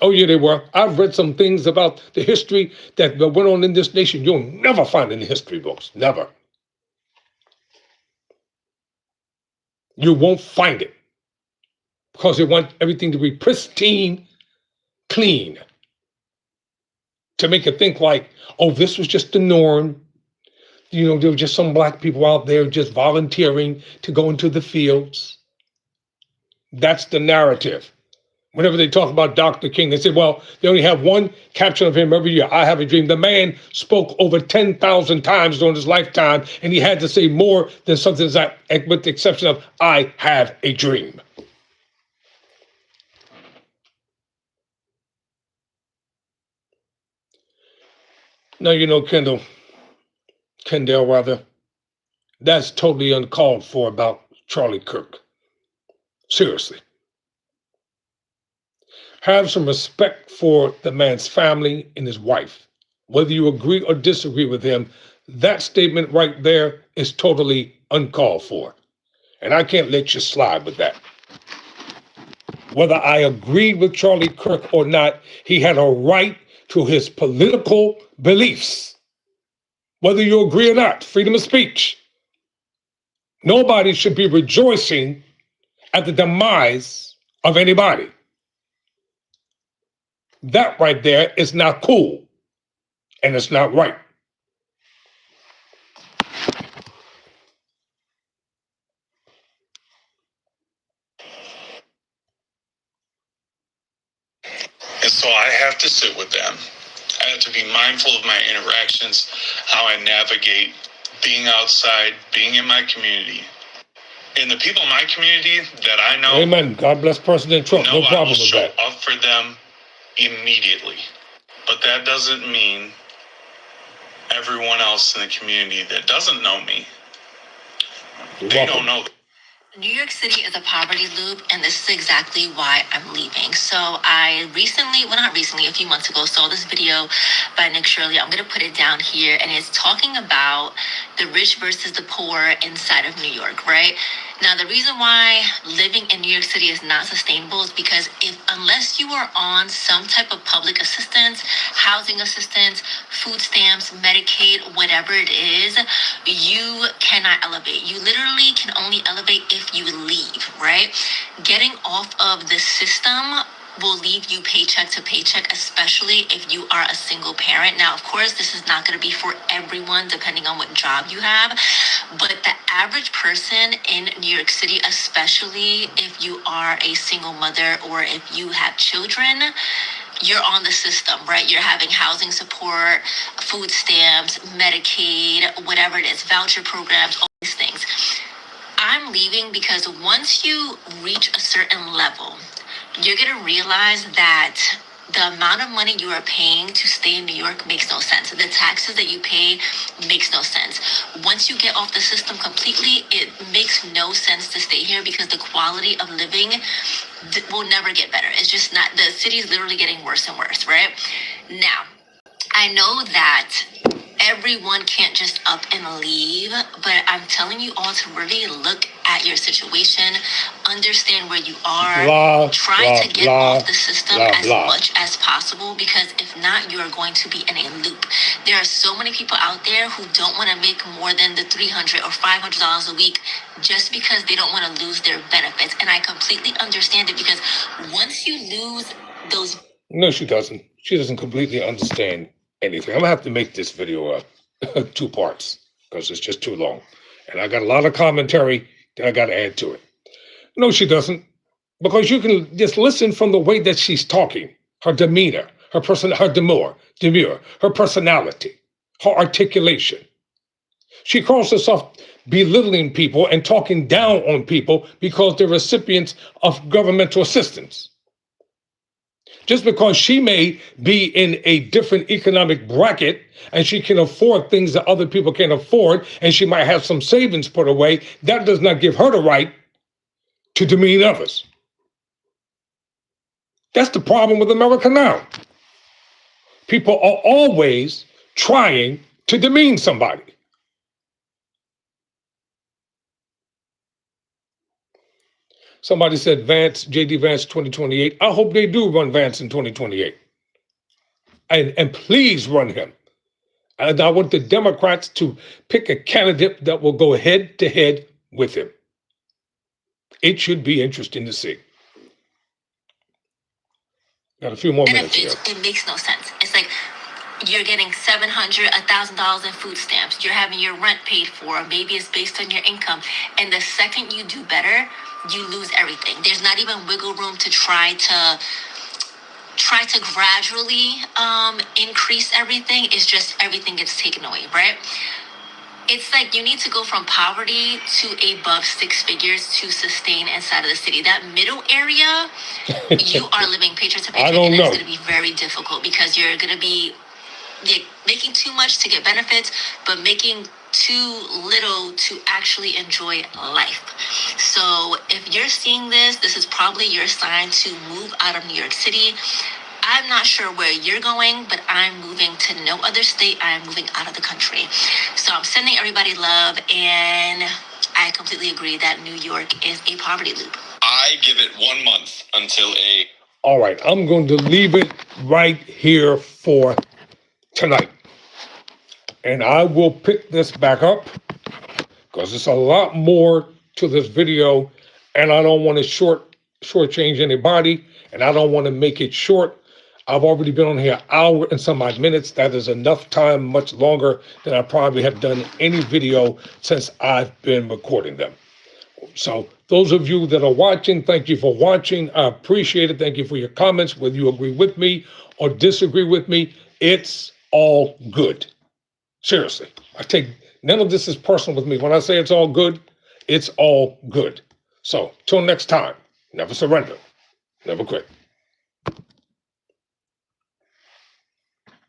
Oh, yeah, they were. I've read some things about the history that went on in this nation you'll never find in the history books. Never. You won't find it. Because they want everything to be pristine, clean. To make it think like, oh, this was just the norm. You know, there were just some black people out there just volunteering to go into the fields. That's the narrative. Whenever they talk about Dr. King, they say, well, they only have one caption of him every year. I have a dream. The man spoke over 10,000 times during his lifetime, and he had to say more than something that, with the exception of, I have a dream. Now, you know, Kendall, that's totally uncalled for about Charlie Kirk. Seriously. Have some respect for the man's family and his wife. Whether you agree or disagree with him, that statement right there is totally uncalled for. And I can't let you slide with that. Whether I agreed with Charlie Kirk or not, he had a right to his political beliefs. Whether you agree or not, freedom of speech. Nobody should be rejoicing at the demise of anybody. That right there is not cool, and it's not right. And so I have to sit with them. I have to be mindful of my interactions, how I navigate being outside, being in my community. And the people in my community that I know, amen. God bless President Trump. No problem with that. I will show up for them immediately. But that doesn't mean everyone else in the community that doesn't know me, they don't know. New York City is a poverty loop, and this is exactly why I'm leaving. So I a few months ago, saw this video by Nick Shirley. I'm going to put it down here, and it's talking about the rich versus the poor inside of New York, right? Now, the reason why living in New York City is not sustainable is because unless you are on some type of public assistance, housing assistance, food stamps, Medicaid, whatever it is, you cannot elevate. You literally can only elevate if you leave, right? Getting off of the system will leave you paycheck to paycheck, especially if you are a single parent. Now, of course, this is not going to be for everyone, depending on what job you have, but the average person in New York City, especially if you are a single mother or if you have children, you're on the system, right? You're having housing support, food stamps, Medicaid, whatever it is, voucher programs, all these things. I'm leaving because once you reach a certain level, you're going to realize that the amount of money you are paying to stay in New York makes no sense. The taxes that you pay makes no sense. Once you get off the system completely, it makes no sense to stay here because the quality of living will never get better. It's just not, the city is literally getting worse and worse, right? Now, I know that everyone can't just up and leave, but I'm telling you all to really look at your situation, understand where you are, try to get off the system as much as possible, because if not, you are going to be in a loop. There are so many people out there who don't want to make more than the $300 or $500 a week just because they don't want to lose their benefits. And I completely understand it, because once you lose those... No, she doesn't. She doesn't completely understand anything. I'm gonna have to make this video 2 parts because it's just too long. And I got a lot of commentary that I got to add to it. No, she doesn't. Because you can just listen from the way that she's talking, her demeanor, her demure, her personality, her articulation. She calls herself belittling people and talking down on people because they're recipients of governmental assistance. Just because she may be in a different economic bracket and she can afford things that other people can't afford, and she might have some savings put away, that does not give her the right to demean others. That's the problem with America now. People are always trying to demean somebody. Somebody said Vance, JD Vance 2028. I hope they do run Vance in 2028. And please run him. And I want the Democrats to pick a candidate that will go head to head with him. It should be interesting to see. Got a few more minutes here. It makes no sense. It's like you're getting $700, $1,000 in food stamps. You're having your rent paid for. Maybe it's based on your income. And the second you do better, you lose everything. There's not even wiggle room to try to gradually increase everything. It's just everything gets taken away, right? It's like you need to go from poverty to above 6 figures to sustain inside of the city. That middle area, you are living paycheck to paycheck, and it's going to be very difficult because you're going to be making too much to get benefits, but making too little to actually enjoy life. So if you're seeing this, this is probably your sign to move out of New York City. I'm not sure where you're going, but I'm moving to no other state. I'm moving out of the country. So I'm sending everybody love, and I completely agree that New York is a poverty loop. I give it 1 month until a... All right, I'm going to leave it right here for tonight. And I will pick this back up because there's a lot more to this video, and I don't want to shortchange anybody, and I don't want to make it short. I've already been on here an hour and some odd minutes. That is enough time, much longer than I probably have done any video since I've been recording them. So those of you that are watching, thank you for watching. I appreciate it. Thank you for your comments, whether you agree with me or disagree with me. It's all good. Seriously, none of this is personal with me. When I say it's all good, it's all good. So till next time, never surrender, never quit.